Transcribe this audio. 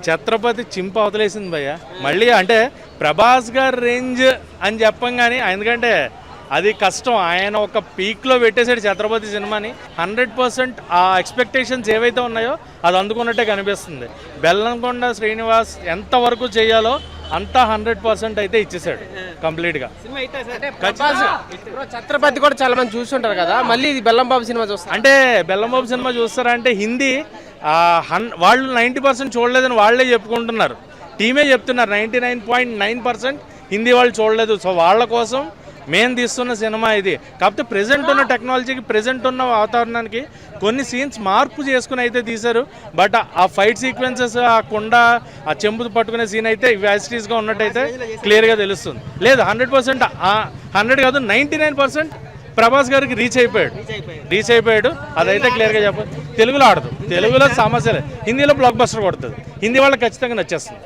ఛత్రపతి చింప అవతలేసింది భయ్య. మళ్ళీ అంటే ప్రభాస్ గారి రేంజ్ అని చెప్పం కానీ, ఎందుకంటే అది కష్టం. ఆయన ఒక పీక్లో పెట్టేసాడు ఛత్రపతి సినిమాని. 100% ఆ ఎక్స్పెక్టేషన్స్ ఏవైతే ఉన్నాయో అది అందుకున్నట్టే కనిపిస్తుంది. బెల్లంకొండ శ్రీనివాస్ ఎంతవరకు చేయాలో అంతా 100% అయితే ఇచ్చేసాడు కంప్లీట్గా. ఛత్రపతి కూడా చాలా మంది చూస్తుంటారు కదా, మళ్ళీ ఇది బెల్లంబాబు సినిమా చూస్తారు అంటే బెల్లంబాబు సినిమా చూస్తారంటే హిందీ వాళ్ళు 90% చూడలేదని వాళ్ళే చెప్పుకుంటున్నారు. టీమే చెప్తున్నారు 99.9% హిందీ వాళ్ళు చూడలేదు. సో వాళ్ళ కోసం మేము తీస్తున్న సినిమా ఇది. కాకపోతే ప్రెజెంట్ ఉన్న టెక్నాలజీకి, ప్రెజెంట్ ఉన్న వాతావరణానికి కొన్ని సీన్స్ మార్పు చేసుకుని అయితే తీశారు. బట్ ఆ ఫైట్ సీక్వెన్సెస్, ఆ కొండ, ఆ చెంబు పట్టుకునే సీన్ అయితే వ్యాసిటీస్గా ఉన్నట్టయితే క్లియర్గా తెలుస్తుంది. లేదు 100%, 100 కాదు 99% ప్రభాస్ గారికి రీచ్ అయిపోయాడు. అదైతే క్లియర్గా చెప్పాలి. తెలుగులో ఆడదు, తెలుగులో సమస్యలే, హిందీలో బ్లాక్ బస్టర్ కొడుతుంది. హిందీ వాళ్ళకి ఖచ్చితంగా నచ్చేస్తుంది.